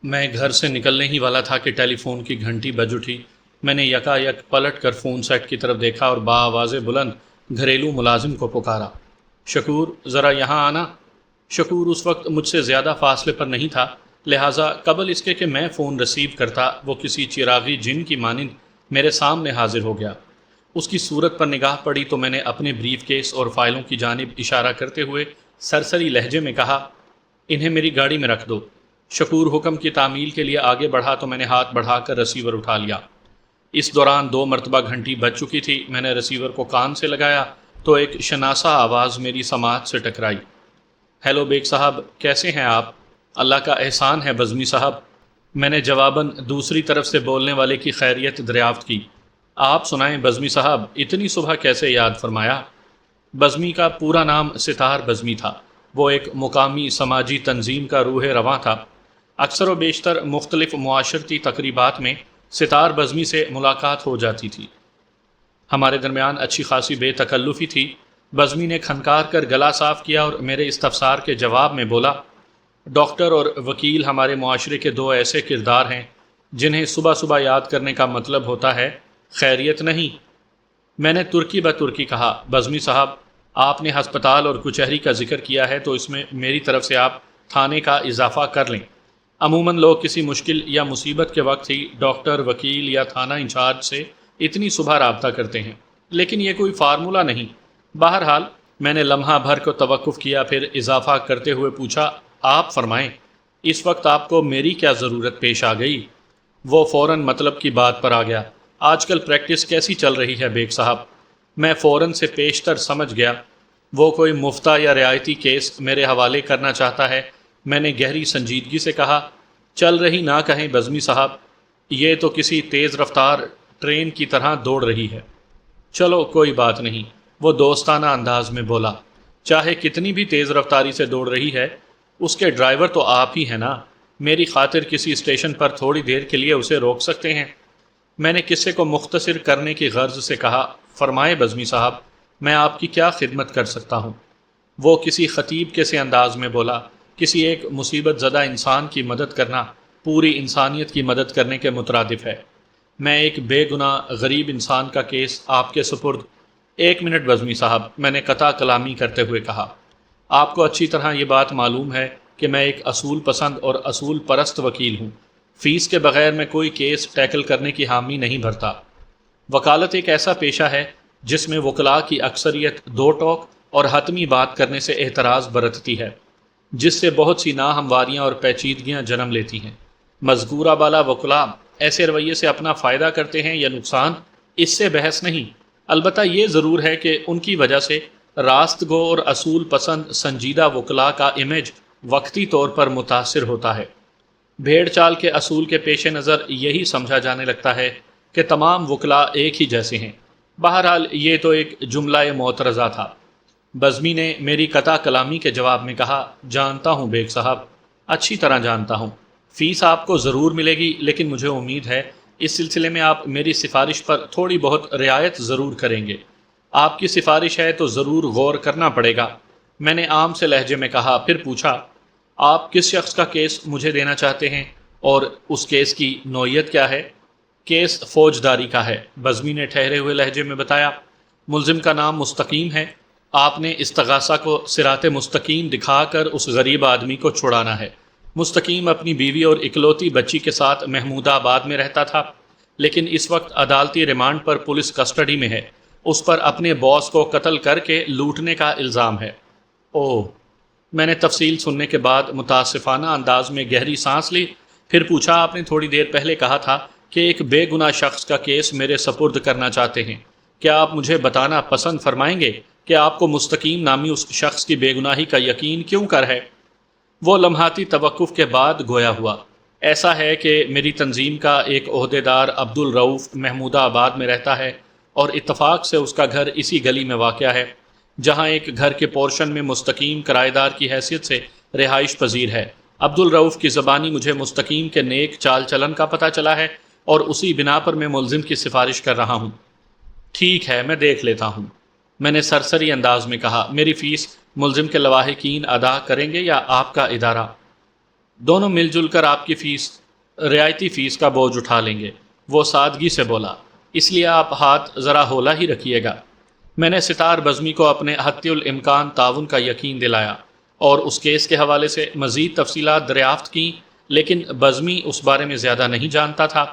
میں گھر سے نکلنے ہی والا تھا کہ ٹیلی فون کی گھنٹی بج اٹھی۔ میں نے یکا یک پلٹ کر فون سیٹ کی طرف دیکھا اور بآواز بلند گھریلو ملازم کو پکارا۔ شکور، ذرا یہاں آنا۔ شکور اس وقت مجھ سے زیادہ فاصلے پر نہیں تھا، لہٰذا قبل اس کے کہ میں فون ریسیو کرتا وہ کسی چراغی جن کی مانند میرے سامنے حاضر ہو گیا۔ اس کی صورت پر نگاہ پڑی تو میں نے اپنے بریف کیس اور فائلوں کی جانب اشارہ کرتے ہوئے سرسری لہجے میں کہا، انہیں میری گاڑی میں رکھ دو۔ شکور حکم کی تعمیل کے لیے آگے بڑھا تو میں نے ہاتھ بڑھا کر ریسیور اٹھا لیا۔ اس دوران 2 مرتبہ گھنٹی بج چکی تھی۔ میں نے ریسیور کو کان سے لگایا تو ایک شناسا آواز میری سماعت سے ٹکرائی۔ ہیلو بیگ صاحب، کیسے ہیں آپ؟ اللہ کا احسان ہے بزمی صاحب، میں نے جواباً دوسری طرف سے بولنے والے کی خیریت دریافت کی۔ آپ سنائیں بزمی صاحب، اتنی صبح کیسے یاد فرمایا؟ بزمی کا پورا نام ستار بزمی تھا۔ وہ ایک مقامی سماجی تنظیم کا روح رواں تھا۔ اکثر و بیشتر مختلف معاشرتی تقریبات میں ستار بزمی سے ملاقات ہو جاتی تھی۔ ہمارے درمیان اچھی خاصی بے تکلفی تھی۔ بزمی نے کھنکار کر گلا صاف کیا اور میرے استفسار کے جواب میں بولا، ڈاکٹر اور وکیل ہمارے معاشرے کے 2 ایسے کردار ہیں جنہیں صبح صبح یاد کرنے کا مطلب ہوتا ہے خیریت نہیں۔ میں نے ترکی بترکی کہا، بزمی صاحب، آپ نے ہسپتال اور کچہری کا ذکر کیا ہے تو اس میں میری طرف سے آپ تھانے کا اضافہ کر لیں۔ عموماً لوگ کسی مشکل یا مصیبت کے وقت ہی ڈاکٹر، وکیل یا تھانہ انچارج سے اتنی صبح رابطہ کرتے ہیں، لیکن یہ کوئی فارمولہ نہیں۔ بہرحال میں نے لمحہ بھر کو توقف کیا، پھر اضافہ کرتے ہوئے پوچھا، آپ فرمائیں، اس وقت آپ کو میری کیا ضرورت پیش آ گئی؟ وہ فوراً مطلب کی بات پر آ گیا، آج کل پریکٹس کیسی چل رہی ہے بیگ صاحب؟ میں فوراً سے پیشتر سمجھ گیا وہ کوئی مفتہ یا رعایتی کیس میرے حوالے کرنا چاہتا ہے۔ میں نے گہری سنجیدگی سے کہا، چل رہی نہ کہیں بزمی صاحب، یہ تو کسی تیز رفتار ٹرین کی طرح دوڑ رہی ہے۔ چلو کوئی بات نہیں، وہ دوستانہ انداز میں بولا، چاہے کتنی بھی تیز رفتاری سے دوڑ رہی ہے، اس کے ڈرائیور تو آپ ہی ہیں نا، میری خاطر کسی اسٹیشن پر تھوڑی دیر کے لیے اسے روک سکتے ہیں۔ میں نے قصے کو مختصر کرنے کی غرض سے کہا، فرمائے بزمی صاحب، میں آپ کی کیا خدمت کر سکتا ہوں؟ وہ کسی خطیب کے سے انداز میں بولا، کسی ایک مصیبت زدہ انسان کی مدد کرنا پوری انسانیت کی مدد کرنے کے مترادف ہے۔ میں ایک بے گناہ غریب انسان کا کیس آپ کے سپرد۔ 1 منٹ بزمی صاحب، میں نے قطع کلامی کرتے ہوئے کہا، آپ کو اچھی طرح یہ بات معلوم ہے کہ میں ایک اصول پسند اور اصول پرست وکیل ہوں۔ فیس کے بغیر میں کوئی کیس ٹیکل کرنے کی حامی نہیں بھرتا۔ وکالت ایک ایسا پیشہ ہے جس میں وکلاء کی اکثریت 2 ٹوک اور حتمی بات کرنے سے احتراز برتتی ہے، جس سے بہت سی ناہمواریاں اور پیچیدگیاں جنم لیتی ہیں۔ مذکورہ بالا وکلاء ایسے رویے سے اپنا فائدہ کرتے ہیں یا نقصان، اس سے بحث نہیں، البتہ یہ ضرور ہے کہ ان کی وجہ سے راست گو اور اصول پسند سنجیدہ وکلاء کا امیج وقتی طور پر متاثر ہوتا ہے۔ بھیڑ چال کے اصول کے پیش نظر یہی سمجھا جانے لگتا ہے کہ تمام وکلاء ایک ہی جیسے ہیں۔ بہرحال یہ تو ایک جملہ معترضہ تھا۔ بزمی نے میری قطع کلامی کے جواب میں کہا، جانتا ہوں بیگ صاحب، اچھی طرح جانتا ہوں، فیس آپ کو ضرور ملے گی، لیکن مجھے امید ہے اس سلسلے میں آپ میری سفارش پر تھوڑی بہت رعایت ضرور کریں گے۔ آپ کی سفارش ہے تو ضرور غور کرنا پڑے گا، میں نے عام سے لہجے میں کہا، پھر پوچھا، آپ کس شخص کا کیس مجھے دینا چاہتے ہیں اور اس کیس کی نوعیت کیا ہے؟ کیس فوجداری کا ہے، بزمی نے ٹھہرے ہوئے لہجے میں بتایا۔ ملزم کا نام مستقیم ہے۔ آپ نے استغاثہ کو صراط مستقیم دکھا کر اس غریب آدمی کو چھڑانا ہے۔ مستقیم اپنی بیوی اور اکلوتی بچی کے ساتھ محمود آباد میں رہتا تھا، لیکن اس وقت عدالتی ریمانڈ پر پولیس کسٹڈی میں ہے۔ اس پر اپنے باس کو قتل کر کے لوٹنے کا الزام ہے۔ اوہ! میں نے تفصیل سننے کے بعد متاسفانہ انداز میں گہری سانس لی، پھر پوچھا، آپ نے تھوڑی دیر پہلے کہا تھا کہ ایک بے گناہ شخص کا کیس میرے سپرد کرنا چاہتے ہیں، کیا آپ مجھے بتانا پسند فرمائیں گے کہ آپ کو مستقیم نامی اس شخص کی بے گناہی کا یقین کیوں کر ہے؟ وہ لمحاتی توقف کے بعد گویا ہوا، ایسا ہے کہ میری تنظیم کا ایک عہدیدار عبدالرؤوف محمود آباد میں رہتا ہے اور اتفاق سے اس کا گھر اسی گلی میں واقع ہے، جہاں ایک گھر کے پورشن میں مستقیم کرایہ دار کی حیثیت سے رہائش پذیر ہے۔ عبدالرؤوف کی زبانی مجھے مستقیم کے نیک چال چلن کا پتہ چلا ہے اور اسی بنا پر میں ملزم کی سفارش کر رہا ہوں۔ ٹھیک ہے، میں دیکھ لیتا ہوں، میں نے سرسری انداز میں کہا۔ میری فیس ملزم کے لواحقین ادا کریں گے یا آپ کا ادارہ؟ دونوں مل جل کر آپ کی رعایتی فیس کا بوجھ اٹھا لیں گے۔ وہ سادگی سے بولا، اس لیے آپ ہاتھ ذرا ہولا ہی رکھیے گا۔ میں نے ستار بزمی کو اپنے حتی الامکان تعاون کا یقین دلایا اور اس کیس کے حوالے سے مزید تفصیلات دریافت کیں، لیکن بزمی اس بارے میں زیادہ نہیں جانتا تھا۔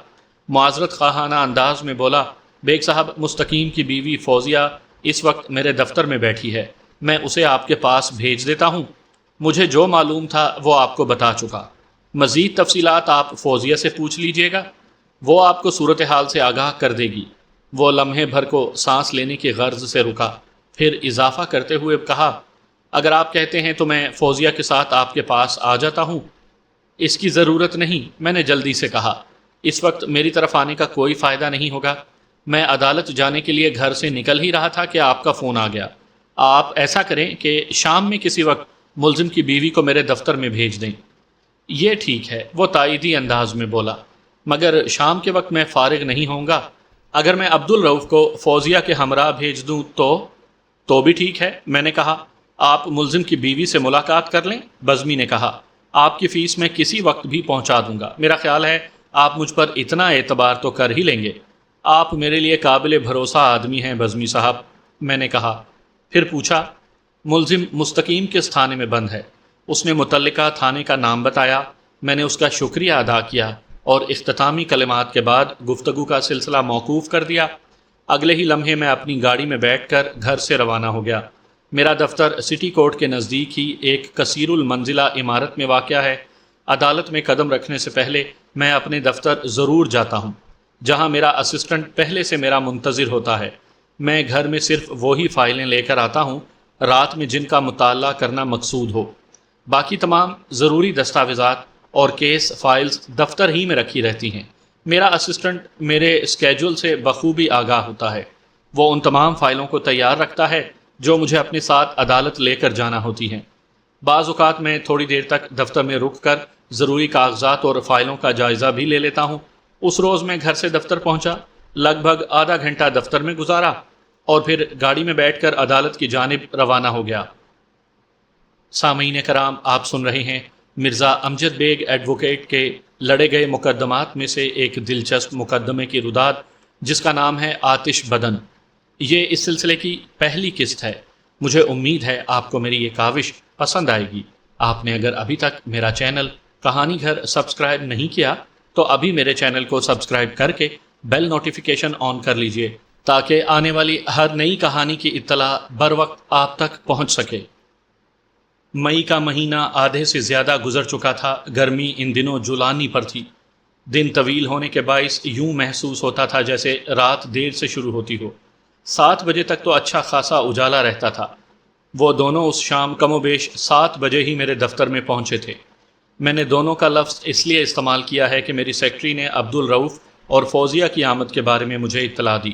معذرت خواہانہ انداز میں بولا، بیگ صاحب، مستقیم کی بیوی فوزیہ اس وقت میرے دفتر میں بیٹھی ہے، میں اسے آپ کے پاس بھیج دیتا ہوں۔ مجھے جو معلوم تھا وہ آپ کو بتا چکا، مزید تفصیلات آپ فوزیہ سے پوچھ لیجئے گا، وہ آپ کو صورتحال سے آگاہ کر دے گی۔ وہ لمحے بھر کو سانس لینے کی غرض سے رکا، پھر اضافہ کرتے ہوئے کہا، اگر آپ کہتے ہیں تو میں فوزیہ کے ساتھ آپ کے پاس آ جاتا ہوں۔ اس کی ضرورت نہیں، میں نے جلدی سے کہا، اس وقت میری طرف آنے کا کوئی فائدہ نہیں ہوگا، میں عدالت جانے کے لیے گھر سے نکل ہی رہا تھا کہ آپ کا فون آ گیا۔ آپ ایسا کریں کہ شام میں کسی وقت ملزم کی بیوی کو میرے دفتر میں بھیج دیں۔ یہ ٹھیک ہے، وہ تائیدی انداز میں بولا، مگر شام کے وقت میں فارغ نہیں ہوں گا۔ اگر میں عبدالرؤف کو فوزیہ کے ہمراہ بھیج دوں تو بھی ٹھیک ہے، میں نے کہا۔ آپ ملزم کی بیوی سے ملاقات کر لیں، بزمی نے کہا، آپ کی فیس میں کسی وقت بھی پہنچا دوں گا۔ میرا خیال ہے آپ مجھ پر اتنا اعتبار تو کر ہی لیں گے۔ آپ میرے لیے قابل بھروسہ آدمی ہیں بزمی صاحب، میں نے کہا۔ پھر پوچھا، ملزم مستقیم کس تھانے میں بند ہے؟ اس نے متعلقہ تھانے کا نام بتایا۔ میں نے اس کا شکریہ ادا کیا اور اختتامی کلمات کے بعد گفتگو کا سلسلہ موقوف کر دیا۔ اگلے ہی لمحے میں اپنی گاڑی میں بیٹھ کر گھر سے روانہ ہو گیا۔ میرا دفتر سٹی کورٹ کے نزدیک ہی ایک کثیر المنزلہ عمارت میں واقع ہے۔ عدالت میں قدم رکھنے سے پہلے میں اپنے دفتر ضرور جاتا ہوں، جہاں میرا اسسٹنٹ پہلے سے میرا منتظر ہوتا ہے۔ میں گھر میں صرف وہی فائلیں لے کر آتا ہوں رات میں جن کا مطالعہ کرنا مقصود ہو۔ باقی تمام ضروری دستاویزات اور کیس فائلز دفتر ہی میں رکھی رہتی ہیں۔ میرا اسسٹنٹ میرے اسکیجول سے بخوبی آگاہ ہوتا ہے۔ وہ ان تمام فائلوں کو تیار رکھتا ہے جو مجھے اپنے ساتھ عدالت لے کر جانا ہوتی ہیں۔ بعض اوقات میں تھوڑی دیر تک دفتر میں رک کر ضروری کاغذات اور فائلوں کا جائزہ بھی لے لیتا ہوں۔ اس روز میں گھر سے دفتر پہنچا، لگ بھگ آدھا گھنٹہ دفتر میں گزارا اور پھر گاڑی میں بیٹھ کر عدالت کی جانب روانہ ہو گیا۔ سامعین کرام، آپ سن رہے ہیں مرزا امجد بیگ ایڈوکیٹ کے لڑے گئے مقدمات میں سے ایک دلچسپ مقدمے کی رداد، جس کا نام ہے آتش بدن۔ یہ اس سلسلے کی پہلی قسط ہے۔ مجھے امید ہے آپ کو میری یہ کاوش پسند آئے گی۔ آپ نے اگر ابھی تک میرا چینل کہانی گھر سبسکرائب نہیں کیا تو ابھی میرے چینل کو سبسکرائب کر کے بیل نوٹیفیکیشن آن کر لیجئے تاکہ آنے والی ہر نئی کہانی کی اطلاع بر وقت آپ تک پہنچ سکے۔ مئی کا مہینہ آدھے سے زیادہ گزر چکا تھا۔ گرمی ان دنوں جولانی پر تھی۔ دن طویل ہونے کے باعث یوں محسوس ہوتا تھا جیسے رات دیر سے شروع ہوتی ہو۔ 7 بجے تک تو اچھا خاصا اجالا رہتا تھا۔ وہ دونوں اس شام کم و بیش 7 بجے ہی میرے دفتر میں پہنچے تھے۔ میں نے دونوں کا لفظ اس لیے استعمال کیا ہے کہ میری سیکرٹری نے عبدالرؤف اور فوزیہ کی آمد کے بارے میں مجھے اطلاع دی۔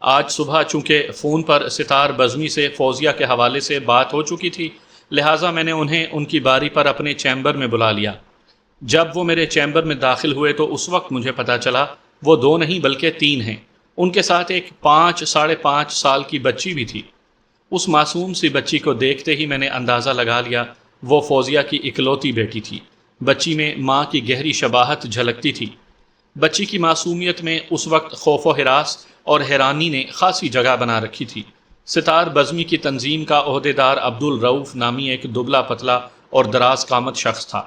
آج صبح چونکہ فون پر ستار بزمی سے فوزیہ کے حوالے سے بات ہو چکی تھی، لہٰذا میں نے انہیں ان کی باری پر اپنے چیمبر میں بلا لیا۔ جب وہ میرے چیمبر میں داخل ہوئے تو اس وقت مجھے پتا چلا وہ 2 نہیں بلکہ 3 ہیں۔ ان کے ساتھ ایک 5 ساڑھے 5 سال کی بچی بھی تھی۔ اس معصوم سی بچی کو دیکھتے ہی میں نے اندازہ لگا لیا وہ فوزیہ کی اکلوتی بیٹی تھی۔ بچی میں ماں کی گہری شباہت جھلکتی تھی۔ بچی کی معصومیت میں اس وقت خوف و ہراس اور حیرانی نے خاصی جگہ بنا رکھی تھی۔ ستار بزمی کی تنظیم کا عہدیدار عبدالرؤف نامی ایک دبلا پتلا اور دراز قامت شخص تھا۔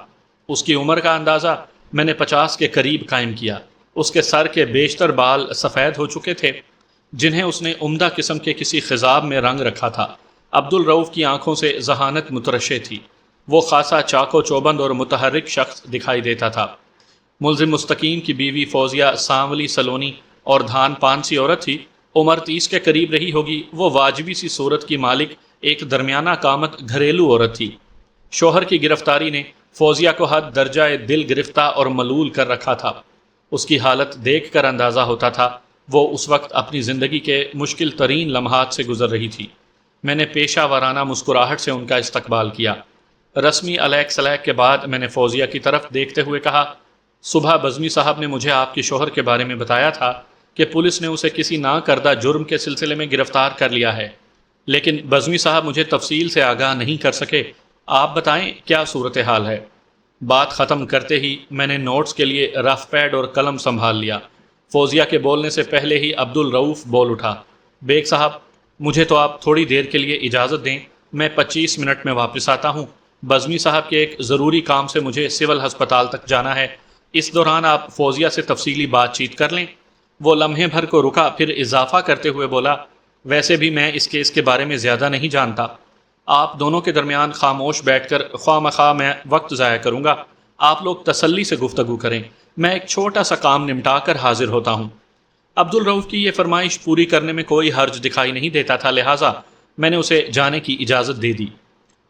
اس کی عمر کا اندازہ میں نے 50 کے قریب قائم کیا۔ اس کے سر کے بیشتر بال سفید ہو چکے تھے، جنہیں اس نے عمدہ قسم کے کسی خضاب میں رنگ رکھا تھا۔ عبدالرؤف کی آنکھوں سے ذہانت مترشح تھی۔ وہ خاصا چاق و چوبند اور متحرک شخص دکھائی دیتا تھا۔ ملزم مستقیم کی بیوی فوزیہ سانولی سلونی اور دھان پان سی عورت تھی۔ عمر 30 کے قریب رہی ہوگی۔ وہ واجبی سی صورت کی مالک ایک درمیانہ قامت گھریلو عورت تھی۔ شوہر کی گرفتاری نے فوزیہ کو حد درجہ دل گرفتہ اور ملول کر رکھا تھا۔ اس کی حالت دیکھ کر اندازہ ہوتا تھا وہ اس وقت اپنی زندگی کے مشکل ترین لمحات سے گزر رہی تھی۔ میں نے پیشہ ورانہ مسکراہٹ سے ان کا استقبال کیا۔ رسمی علیک سلیک کے بعد میں نے فوزیہ کی طرف دیکھتے ہوئے کہا، صبح بزمی صاحب نے مجھے آپ کے شوہر کے بارے میں بتایا تھا کہ پولیس نے اسے کسی نہ کردہ جرم کے سلسلے میں گرفتار کر لیا ہے، لیکن بزمی صاحب مجھے تفصیل سے آگاہ نہیں کر سکے۔ آپ بتائیں کیا صورتحال ہے؟ بات ختم کرتے ہی میں نے نوٹس کے لیے رف پیڈ اور قلم سنبھال لیا۔ فوزیہ کے بولنے سے پہلے ہی عبدالرؤف بول اٹھا، بیگ صاحب مجھے تو آپ تھوڑی دیر کے لیے اجازت دیں، میں 25 منٹ میں واپس آتا ہوں۔ بزمی صاحب کے ایک ضروری کام سے مجھے سول ہسپتال تک جانا ہے، اس دوران آپ فوزیہ سے تفصیلی بات چیت کر لیں۔ وہ لمحے بھر کو رکا، پھر اضافہ کرتے ہوئے بولا، ویسے بھی میں اس کیس کے بارے میں زیادہ نہیں جانتا، آپ دونوں کے درمیان خاموش بیٹھ کر خواہ مخواہ میں وقت ضائع کروں گا، آپ لوگ تسلی سے گفتگو کریں، میں ایک چھوٹا سا کام نمٹا کر حاضر ہوتا ہوں۔ عبدالرؤف کی یہ فرمائش پوری کرنے میں کوئی حرج دکھائی نہیں دیتا تھا، لہٰذا میں نے اسے جانے کی اجازت دے دی۔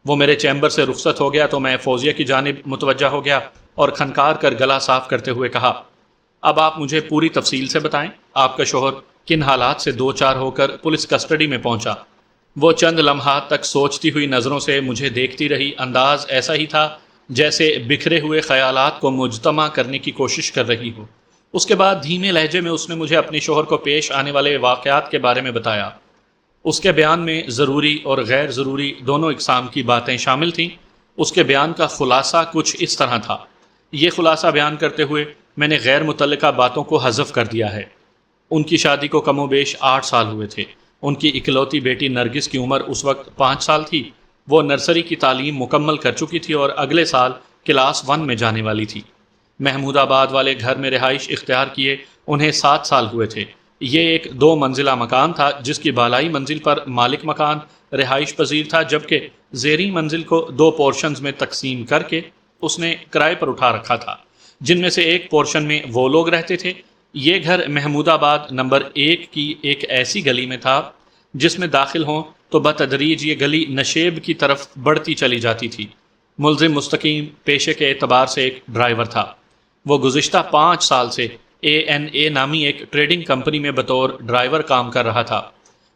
وہ میرے چیمبر سے رخصت ہو گیا تو میں فوزیہ کی جانب متوجہ ہو گیا اور کھنکار کر گلا صاف کرتے ہوئے کہا، اب آپ مجھے پوری تفصیل سے بتائیں، آپ کا شوہر کن حالات سے دو چار ہو کر پولیس کسٹڈی میں پہنچا؟ وہ چند لمحات تک سوچتی ہوئی نظروں سے مجھے دیکھتی رہی، انداز ایسا ہی تھا جیسے بکھرے ہوئے خیالات کو مجتمع کرنے کی کوشش کر رہی ہو۔ اس کے بعد دھیمے لہجے میں اس نے مجھے اپنے شوہر کو پیش آنے والے واقعات کے بارے میں بتایا۔ اس کے بیان میں ضروری اور غیر ضروری دونوں اقسام کی باتیں شامل تھیں۔ اس کے بیان کا خلاصہ کچھ اس طرح تھا، یہ خلاصہ بیان کرتے ہوئے میں نے غیر متعلقہ باتوں کو حذف کر دیا ہے۔ ان کی شادی کو کم و بیش 8 سال ہوئے تھے۔ ان کی اکلوتی بیٹی نرگس کی عمر اس وقت 5 سال تھی۔ وہ نرسری کی تعلیم مکمل کر چکی تھی اور اگلے سال کلاس 1 میں جانے والی تھی۔ محمود آباد والے گھر میں رہائش اختیار کیے انہیں 7 سال ہوئے تھے۔ یہ ایک 2 منزلہ مکان تھا جس کی بالائی منزل پر مالک مکان رہائش پذیر تھا، جبکہ زیریں منزل کو 2 پورشنز میں تقسیم کر کے اس نے کرائے پر اٹھا رکھا تھا، جن میں سے ایک پورشن میں وہ لوگ رہتے تھے۔ یہ گھر محمود آباد نمبر 1 کی ایک ایسی گلی میں تھا جس میں داخل ہوں تو بتدریج یہ گلی نشیب کی طرف بڑھتی چلی جاتی تھی۔ ملزم مستقیم پیشے کے اعتبار سے ایک ڈرائیور تھا۔ وہ گزشتہ 5 سال سے ANA نامی ایک ٹریڈنگ کمپنی میں بطور ڈرائیور کام کر رہا تھا۔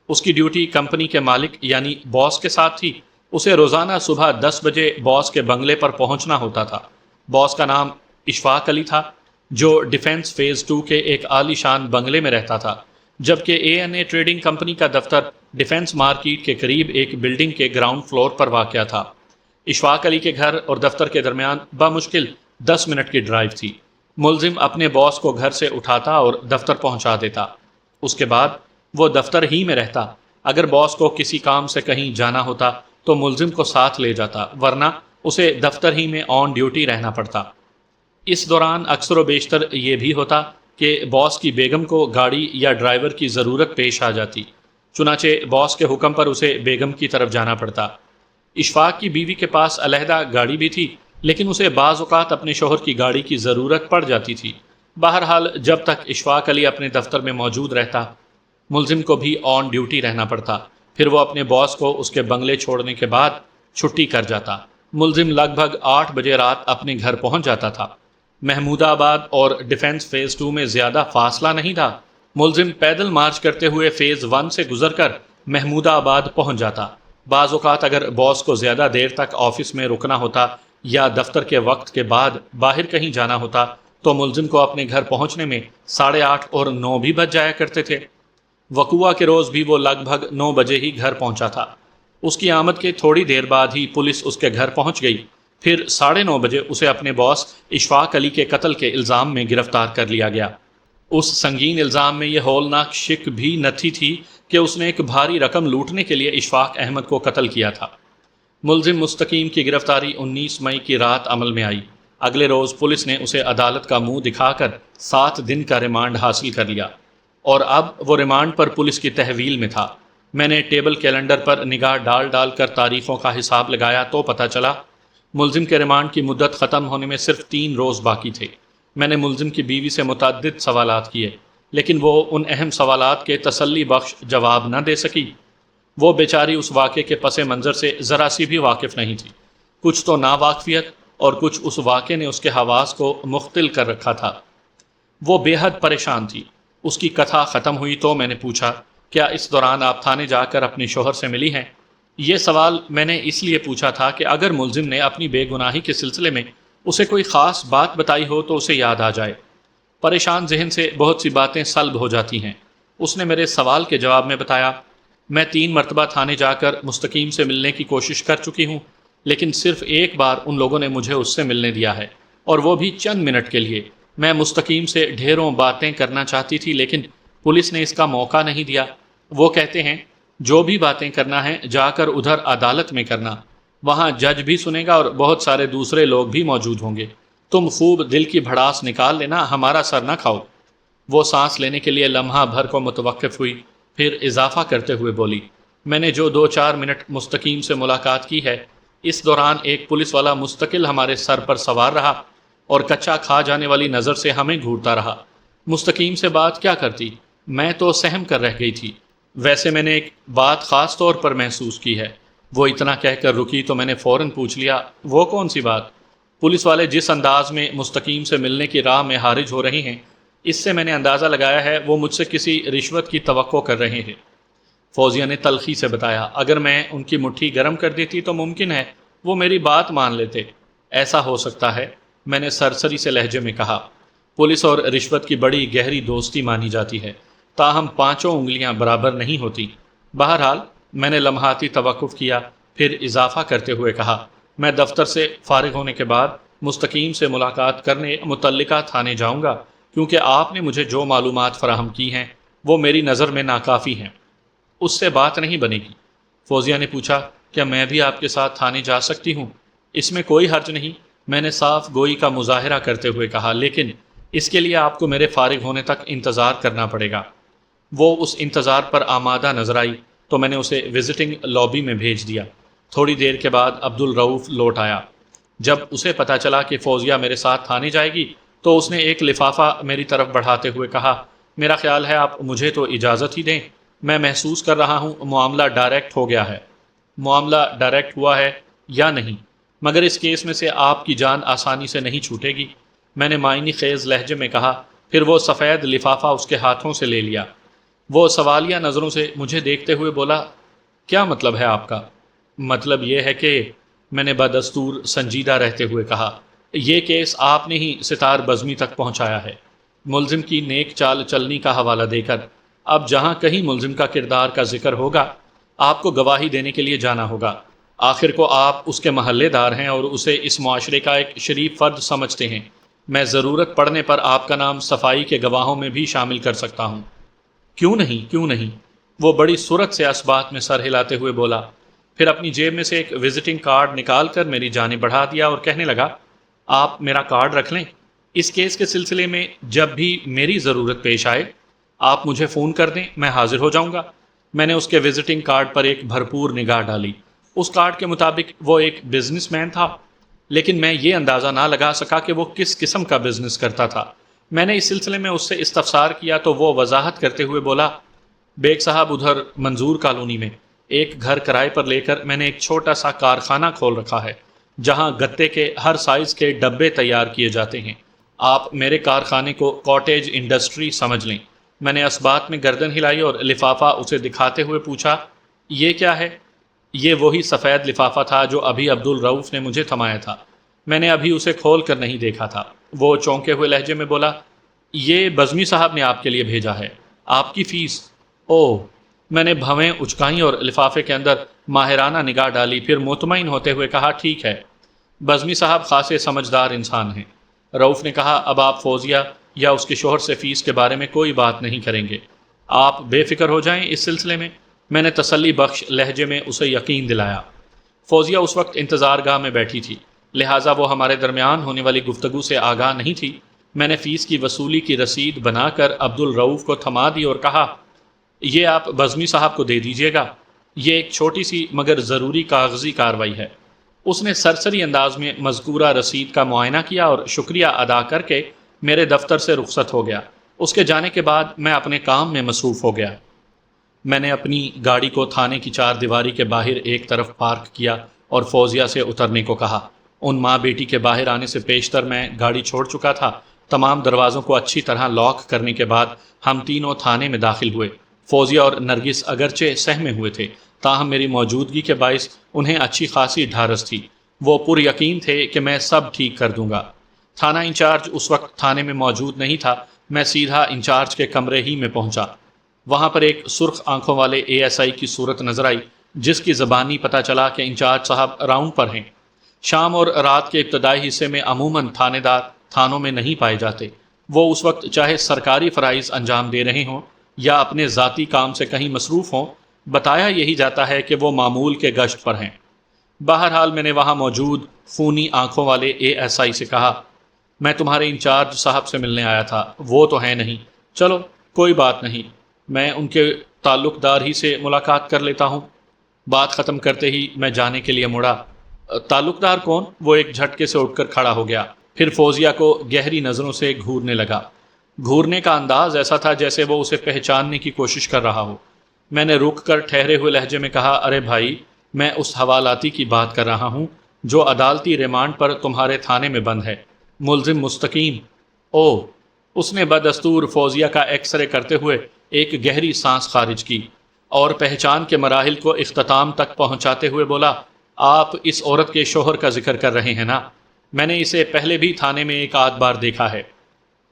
اس کی ڈیوٹی کمپنی کے مالک یعنی باس کے ساتھ تھی۔ اسے روزانہ صبح 10 بجے باس کے بنگلے پر پہنچنا ہوتا تھا۔ باس کا نام اشفاق علی تھا، جو ڈیفنس فیز 2 کے ایک عالی شان بنگلے میں رہتا تھا، جبکہ ANA ٹریڈنگ کمپنی کا دفتر ڈیفنس مارکیٹ کے قریب ایک بلڈنگ کے گراؤنڈ فلور پر واقع تھا۔ اشفاق علی کے گھر اور دفتر کے درمیان بمشکل 10 منٹ کی ڈرائیو تھی۔ ملزم اپنے باس کو گھر سے اٹھاتا اور دفتر پہنچا دیتا۔ اس کے بعد وہ دفتر ہی میں رہتا۔ اگر باس کو کسی کام سے کہیں جانا ہوتا تو ملزم کو ساتھ لے جاتا، ورنہ اسے دفتر ہی میں آن ڈیوٹی رہنا پڑتا۔ اس دوران اکثر و بیشتر یہ بھی ہوتا کہ باس کی بیگم کو گاڑی یا ڈرائیور کی ضرورت پیش آ جاتی، چنانچہ باس کے حکم پر اسے بیگم کی طرف جانا پڑتا۔ اشفاق کی بیوی کے پاس علیحدہ گاڑی بھی تھی، لیکن اسے بعض اوقات اپنے شوہر کی گاڑی کی ضرورت پڑ جاتی تھی۔ بہرحال جب تک اشفاق علی اپنے دفتر میں موجود رہتا، ملزم کو بھی آن ڈیوٹی رہنا پڑتا۔ پھر وہ اپنے باس کو اس کے بنگلے چھوڑنے کے بعد چھٹی کر جاتا۔ ملزم لگ بھگ 8 بجے رات اپنے گھر پہنچ جاتا تھا۔ محمود آباد اور ڈیفنس فیز 2 میں زیادہ فاصلہ نہیں تھا۔ ملزم پیدل مارچ کرتے ہوئے فیز 1 سے گزر کر محمود آباد پہنچ جاتا۔ بعض اوقات اگر باس کو زیادہ دیر تک آفس میں رکنا ہوتا یا دفتر کے وقت کے بعد باہر کہیں جانا ہوتا تو ملزم کو اپنے گھر پہنچنے میں 8:30 اور 9 بھی بج جایا کرتے تھے۔ وقوعہ کے روز بھی وہ لگ بھگ 9 بجے ہی گھر پہنچا تھا۔ اس کی آمد کے تھوڑی دیر بعد ہی پولیس اس کے گھر پہنچ گئی۔ پھر 9:30 بجے اسے اپنے باس اشفاق علی کے قتل کے الزام میں گرفتار کر لیا گیا۔ اس سنگین الزام میں یہ ہولناک شک بھی نہ تھی کہ اس نے ایک بھاری رقم لوٹنے کے لیے اشفاق احمد کو قتل کیا تھا۔ ملزم مستقیم کی گرفتاری 19 مئی کی رات عمل میں آئی۔ اگلے روز پولیس نے اسے عدالت کا منہ دکھا کر 7 دن کا ریمانڈ حاصل کر لیا، اور اب وہ ریمانڈ پر پولیس کی تحویل میں تھا۔ میں نے ٹیبل کیلنڈر پر نگاہ ڈال کر تاریخوں کا حساب لگایا تو پتہ چلا ملزم کے ریمانڈ کی مدت ختم ہونے میں صرف 3 روز باقی تھے۔ میں نے ملزم کی بیوی سے متعدد سوالات کیے، لیکن وہ ان اہم سوالات کے تسلی بخش جواب نہ دے سکی۔ وہ بیچاری اس واقعے کے پس منظر سے ذرا سی بھی واقف نہیں تھی۔ کچھ تو ناواقفیت اور کچھ اس واقعے نے اس کے حواس کو مختل کر رکھا تھا۔ وہ بے حد پریشان تھی۔ اس کی کتھا ختم ہوئی تو میں نے پوچھا، کیا اس دوران آپ تھانے جا کر اپنے شوہر سے ملی ہیں؟ یہ سوال میں نے اس لیے پوچھا تھا کہ اگر ملزم نے اپنی بے گناہی کے سلسلے میں اسے کوئی خاص بات بتائی ہو تو اسے یاد آ جائے۔ پریشان ذہن سے بہت سی باتیں سلب ہو جاتی ہیں۔ اس نے میرے سوال کے جواب میں بتایا، میں 3 مرتبہ تھانے جا کر مستقیم سے ملنے کی کوشش کر چکی ہوں، لیکن صرف ایک بار ان لوگوں نے مجھے اس سے ملنے دیا ہے، اور وہ بھی چند منٹ کے لیے۔ میں مستقیم سے ڈھیروں باتیں کرنا چاہتی تھی، لیکن پولیس نے اس کا موقع نہیں دیا۔ وہ کہتے ہیں جو بھی باتیں کرنا ہے جا کر ادھر عدالت میں کرنا، وہاں جج بھی سنے گا اور بہت سارے دوسرے لوگ بھی موجود ہوں گے۔ تم خوب دل کی بھڑاس نکال لینا، ہمارا سر نہ کھاؤ۔ وہ سانس لینے کے لیے لمحہ بھر کو متوقف ہوئی، پھر اضافہ کرتے ہوئے بولی، میں نے جو 2-4 منٹ مستقیم سے ملاقات کی ہے، اس دوران ایک پولیس والا مستقل ہمارے سر پر سوار رہا اور کچا کھا جانے والی نظر سے ہمیں گھورتا رہا۔ مستقیم سے بات کیا کرتی، میں تو سہم کر رہ گئی تھی۔ ویسے میں نے ایک بات خاص طور پر محسوس کی ہے۔ وہ اتنا کہہ کر رکی تو میں نے فوراً پوچھ لیا، وہ کون سی بات؟ پولیس والے جس انداز میں مستقیم سے ملنے کی راہ میں حارج ہو رہے ہیں، اس سے میں نے اندازہ لگایا ہے وہ مجھ سے کسی رشوت کی توقع کر رہے ہیں۔ فوزیہ نے تلخی سے بتایا، اگر میں ان کی مٹھی گرم کر دیتی تو ممکن ہے وہ میری بات مان لیتے۔ ایسا ہو سکتا ہے، میں نے سرسری سے لہجے میں کہا۔ پولیس اور رشوت کی بڑی گہری دوستی مانی جاتی ہے، تاہم 5 انگلیاں برابر نہیں ہوتی۔ بہرحال میں نے لمحاتی توقف کیا، پھر اضافہ کرتے ہوئے کہا، میں دفتر سے فارغ ہونے کے بعد مستقیم سے ملاقات کرنے متعلقہ تھانے جاؤں گا، کیونکہ آپ نے مجھے جو معلومات فراہم کی ہیں وہ میری نظر میں ناکافی ہیں۔ اس سے بات نہیں بنے گی۔ فوزیہ نے پوچھا، کیا میں بھی آپ کے ساتھ تھانے جا سکتی ہوں؟ اس میں کوئی حرج نہیں، میں نے صاف گوئی کا مظاہرہ کرتے ہوئے کہا، لیکن اس کے لیے آپ کو میرے فارغ ہونے تک انتظار کرنا پڑے گا۔ وہ اس انتظار پر آمادہ نظر آئی تو میں نے اسے وزٹنگ لابی میں بھیج دیا۔ تھوڑی دیر کے بعد عبدالرؤف لوٹ آیا۔ جب اسے پتہ چلا کہ فوزیہ میرے ساتھ تھانے جائے گی تو اس نے ایک لفافہ میری طرف بڑھاتے ہوئے کہا، میرا خیال ہے آپ مجھے تو اجازت ہی دیں، میں محسوس کر رہا ہوں معاملہ ڈائریکٹ ہو گیا ہے۔ معاملہ ڈائریکٹ ہوا ہے یا نہیں، مگر اس کیس میں سے آپ کی جان آسانی سے نہیں چھوٹے گی، میں نے معنی خیز لہجے میں کہا۔ پھر وہ سفید لفافہ اس کے ہاتھوں سے لے لیا۔ وہ سوالیہ نظروں سے مجھے دیکھتے ہوئے بولا، کیا مطلب ہے آپ کا؟ مطلب یہ ہے کہ، میں نے بدستور سنجیدہ رہتے ہوئے کہا، یہ کیس آپ نے ہی ستار بزمی تک پہنچایا ہے۔ ملزم کی نیک چال چلنی کا حوالہ دے کر اب جہاں کہیں ملزم کا کردار کا ذکر ہوگا، آپ کو گواہی دینے کے لیے جانا ہوگا۔ آخر کو آپ اس کے محلے دار ہیں اور اسے اس معاشرے کا ایک شریف فرد سمجھتے ہیں۔ میں ضرورت پڑنے پر آپ کا نام صفائی کے گواہوں میں بھی شامل کر سکتا ہوں۔ کیوں نہیں، کیوں نہیں؟ وہ بڑی سرعت سے اس بات میں سر ہلاتے ہوئے بولا، پھر اپنی جیب میں سے ایک وزٹنگ کارڈ نکال کر میری جانب بڑھا دیا اور کہنے لگا، آپ میرا کارڈ رکھ لیں، اس کیس کے سلسلے میں جب بھی میری ضرورت پیش آئے آپ مجھے فون کر دیں، میں حاضر ہو جاؤں گا۔ میں نے اس کے وزٹنگ کارڈ پر ایک بھرپور نگاہ ڈالی۔ اس کارڈ کے مطابق وہ ایک بزنس مین تھا، لیکن میں یہ اندازہ نہ لگا سکا کہ وہ کس قسم کا بزنس کرتا تھا۔ میں نے اس سلسلے میں اس سے استفسار کیا تو وہ وضاحت کرتے ہوئے بولا، بیگ صاحب ادھر منظور کالونی میں ایک گھر کرائے پر لے کر میں نے ایک چھوٹا سا کارخانہ کھول رکھا ہے، جہاں گتے کے ہر سائز کے ڈبے تیار کیے جاتے ہیں۔ آپ میرے کارخانے کو کاٹیج انڈسٹری سمجھ لیں۔ میں نے اس بات میں گردن ہلائی اور لفافہ اسے دکھاتے ہوئے پوچھا، یہ کیا ہے؟ یہ وہی سفید لفافہ تھا جو ابھی عبدالرؤف نے مجھے تھمایا تھا۔ میں نے ابھی اسے کھول کر نہیں دیکھا تھا۔ وہ چونکے ہوئے لہجے میں بولا، یہ بزمی صاحب نے آپ کے لیے بھیجا ہے، آپ کی فیس۔ اوہ! میں نے بھویں اچکائیں اور لفافے کے اندر ماہرانہ نگاہ ڈالی، پھر مطمئن ہوتے ہوئے کہا، ٹھیک ہے، بزمی صاحب خاصے سمجھدار انسان ہیں۔ رؤف نے کہا، اب آپ فوزیہ یا اس کے شوہر سے فیس کے بارے میں کوئی بات نہیں کریں گے، آپ بے فکر ہو جائیں اس سلسلے میں۔ میں نے تسلی بخش لہجے میں اسے یقین دلایا۔ فوزیہ اس وقت انتظار گاہ میں بیٹھی تھی، لہٰذا وہ ہمارے درمیان ہونے والی گفتگو سے آگاہ نہیں تھی۔ میں نے فیس کی وصولی کی رسید بنا کر عبدالرؤف کو تھما دی اور کہا، یہ آپ بزمی صاحب کو دے دیجیے گا، یہ ایک چھوٹی سی مگر ضروری کاغذی کارروائی ہے۔ اس نے سرسری انداز میں مذکورہ رسید کا معائنہ کیا اور شکریہ ادا کر کے میرے دفتر سے رخصت ہو گیا۔ اس کے جانے کے بعد میں اپنے کام میں مصروف ہو گیا۔ میں نے اپنی گاڑی کو تھانے کی 4 دیواری کے باہر ایک طرف پارک کیا اور فوزیہ سے اترنے کو کہا۔ ان ماں بیٹی کے باہر آنے سے پیشتر میں گاڑی چھوڑ چکا تھا۔ تمام دروازوں کو اچھی طرح لاک کرنے کے بعد ہم تینوں تھانے میں داخل ہوئے۔ فوزیہ اور نرگس اگرچہ سہمے ہوئے تھے، تاہم میری موجودگی کے باعث انہیں اچھی خاصی ڈھارس تھی۔ وہ پر یقین تھے کہ میں سب ٹھیک کر دوں گا۔ تھانہ انچارج اس وقت تھانے میں موجود نہیں تھا۔ میں سیدھا انچارج کے کمرے ہی میں پہنچا۔ وہاں پر ایک سرخ آنکھوں والے ASI کی صورت نظر آئی جس کی زبانی پتہ چلا کہ انچارج صاحب راؤنڈ پر ہیں۔ شام اور رات کے ابتدائی حصے میں عموماً تھانے دار تھانوں میں نہیں پائے جاتے۔ وہ اس وقت چاہے سرکاری فرائض انجام دے رہے ہوں یا اپنے ذاتی کام سے کہیں مصروف ہوں، بتایا یہی جاتا ہے کہ وہ معمول کے گشت پر ہیں۔ بہرحال میں نے وہاں موجود خونی آنکھوں والے ASI سے کہا، میں تمہارے انچارج صاحب سے ملنے آیا تھا، وہ تو ہے نہیں۔ چلو کوئی بات نہیں، میں ان کے تعلق دار ہی سے ملاقات کر لیتا ہوں۔ بات ختم کرتے ہی میں جانے کے لیے مڑا۔ تعلق دار کون؟ وہ ایک جھٹکے سے اٹھ کر کھڑا ہو گیا، پھر فوزیہ کو گہری نظروں سے گھورنے لگا۔ گھورنے کا انداز ایسا تھا جیسے وہ اسے پہچاننے کی کوشش کر رہا ہو۔ میں نے رک کر ٹھہرے ہوئے لہجے میں کہا، ارے بھائی، میں اس حوالاتی کی بات کر رہا ہوں جو عدالتی ریمانڈ پر تمہارے تھانے میں بند ہے، ملزم مستقیم۔ او، اس نے بدستور فوزیہ کا ایکس رے کرتے ہوئے ایک گہری سانس خارج کی اور پہچان کے مراحل کو اختتام تک پہنچاتے ہوئے بولا، آپ اس عورت کے شوہر کا ذکر کر رہے ہیں نا؟ میں نے اسے پہلے بھی تھانے میں ایک آدھ بار دیکھا ہے۔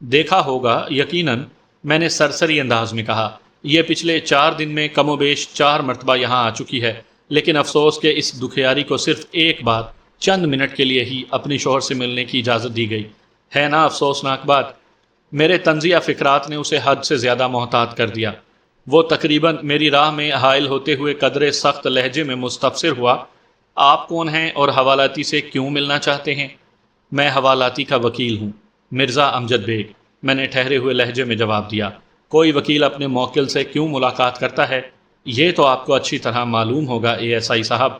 دیکھا ہوگا یقیناً، میں نے سرسری انداز میں کہا۔ یہ پچھلے 4 دن میں کم و بیش 4 مرتبہ یہاں آ چکی ہے، لیکن افسوس کہ اس دکھیاری کو صرف ایک بار چند منٹ کے لیے ہی اپنی شوہر سے ملنے کی اجازت دی گئی ہے نا؟ افسوسناک بات۔ میرے طنزیہ فکرات نے اسے حد سے زیادہ محتاط کر دیا۔ وہ تقریباً میری راہ میں حائل ہوتے ہوئے قدرے سخت لہجے میں مستفسر ہوا، آپ کون ہیں اور حوالاتی سے کیوں ملنا چاہتے ہیں؟ میں حوالاتی کا وکیل ہوں، مرزا امجد بیگ، میں نے ٹھہرے ہوئے لہجے میں جواب دیا۔ کوئی وکیل اپنے موکل سے کیوں ملاقات کرتا ہے، یہ تو آپ کو اچھی طرح معلوم ہوگا ASI صاحب۔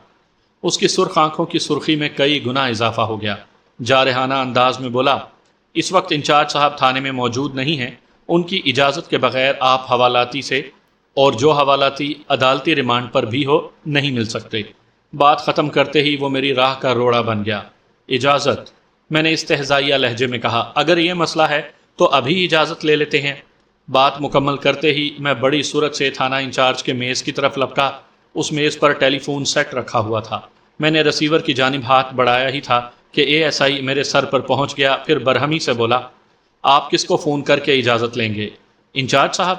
اس کی سرخ آنکھوں کی سرخی میں کئی گنا اضافہ ہو گیا۔ جارحانہ انداز میں بولا، اس وقت انچارج صاحب تھانے میں موجود نہیں ہیں، ان کی اجازت کے بغیر آپ حوالاتی سے، اور جو حوالاتی عدالتی ریمانڈ پر بھی ہو، نہیں مل سکتے۔ بات ختم کرتے ہی وہ میری راہ کا روڑا بن گیا۔ اجازت؟ میں نے استہزائیہ لہجے میں کہا، اگر یہ مسئلہ ہے تو ابھی اجازت لے لیتے ہیں۔ بات مکمل کرتے ہی میں بڑی سرعت سے تھانہ انچارج کے میز کی طرف لپکا۔ اس میز پر ٹیلی فون سیٹ رکھا ہوا تھا۔ میں نے ریسیور کی جانب ہاتھ بڑھایا ہی تھا کہ ASI میرے سر پر پہنچ گیا، پھر برہمی سے بولا، آپ کس کو فون کر کے اجازت لیں گے؟ انچارج صاحب،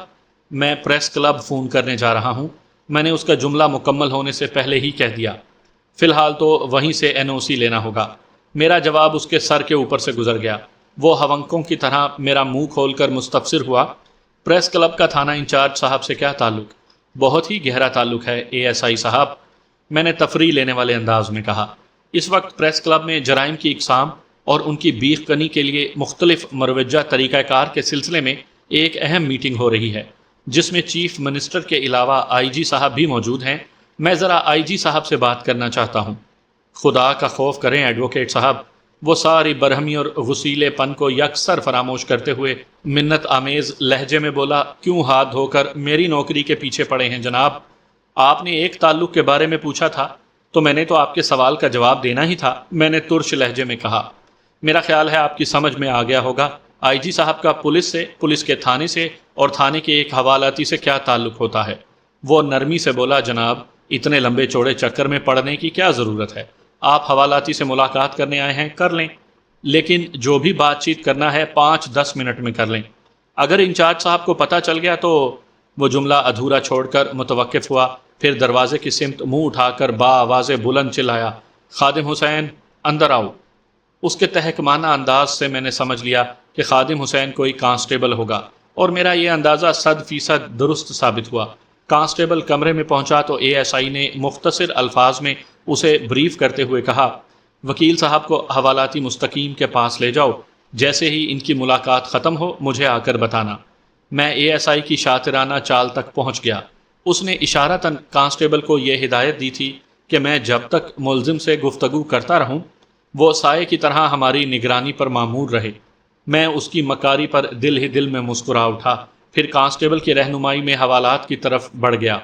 میں پریس کلب فون کرنے جا رہا ہوں۔ میں نے اس کا جملہ مکمل ہونے سے پہلے ہی کہہ دیا، فی الحال تو وہیں سے NOC لینا ہوگا۔ میرا جواب اس کے سر کے اوپر سے گزر گیا۔ وہ ہونکوں کی طرح میرا منہ کھول کر مستفسر ہوا، پریس کلب کا تھانہ انچارج صاحب سے کیا تعلق؟ بہت ہی گہرا تعلق ہے ASI صاحب، میں نے تفریح لینے والے انداز میں کہا۔ اس وقت پریس کلب میں جرائم کی اقسام اور ان کی بیخ کنی کے لیے مختلف مروجہ طریقہ کار کے سلسلے میں ایک اہم میٹنگ ہو رہی ہے، جس میں چیف منسٹر کے علاوہ IG صاحب بھی موجود ہیں۔ میں ذرا IG صاحب سے بات کرنا چاہتا ہوں۔ خدا کا خوف کریں ایڈوکیٹ صاحب، وہ ساری برہمی اور غسیلے پن کو یکسر فراموش کرتے ہوئے منت آمیز لہجے میں بولا، کیوں ہاتھ دھو کر میری نوکری کے پیچھے پڑے ہیں جناب؟ آپ نے ایک تعلق کے بارے میں پوچھا تھا تو میں نے تو آپ کے سوال کا جواب دینا ہی تھا، میں نے ترش لہجے میں کہا۔ میرا خیال ہے آپ کی سمجھ میں آ گیا ہوگا، IG صاحب کا پولیس سے، پولیس کے تھانے سے اور تھانے کے ایک حوالاتی سے کیا تعلق ہوتا ہے؟ وہ نرمی سے بولا، جناب اتنے لمبے چوڑے چکر میں پڑنے کی کیا ضرورت ہے؟ آپ حوالاتی سے ملاقات کرنے آئے ہیں، کر لیں، لیکن جو بھی بات چیت کرنا ہے 5-10 منٹ میں کر لیں۔ اگر انچارج صاحب کو پتہ چل گیا تو… وہ جملہ ادھورا چھوڑ کر متوقف ہوا، پھر دروازے کی سمت منہ اٹھا کر آواز بلند چلایا، خادم حسین اندر آؤ۔ اس کے تحکمانہ انداز سے میں نے سمجھ لیا کہ خادم حسین کوئی کانسٹیبل ہوگا، اور میرا یہ اندازہ 100% درست ثابت ہوا۔ کانسٹیبل کمرے میں پہنچا تو ASI نے مختصر الفاظ میں اسے بریف کرتے ہوئے کہا، وکیل صاحب کو حوالاتی مستقیم کے پاس لے جاؤ، جیسے ہی ان کی ملاقات ختم ہو مجھے آ کر بتانا۔ میں ASI کی شاطرانہ چال تک پہنچ گیا۔ اس نے اشارتاً کانسٹیبل کو یہ ہدایت دی تھی کہ میں جب تک ملزم سے گفتگو کرتا رہوں وہ سائے کی طرح ہماری نگرانی پر معمور رہے۔ میں اس کی مکاری پر دل ہی دل میں مسکرا اٹھا، پھر کانسٹیبل کی رہنمائی میں حوالات کی طرف بڑھ گیا۔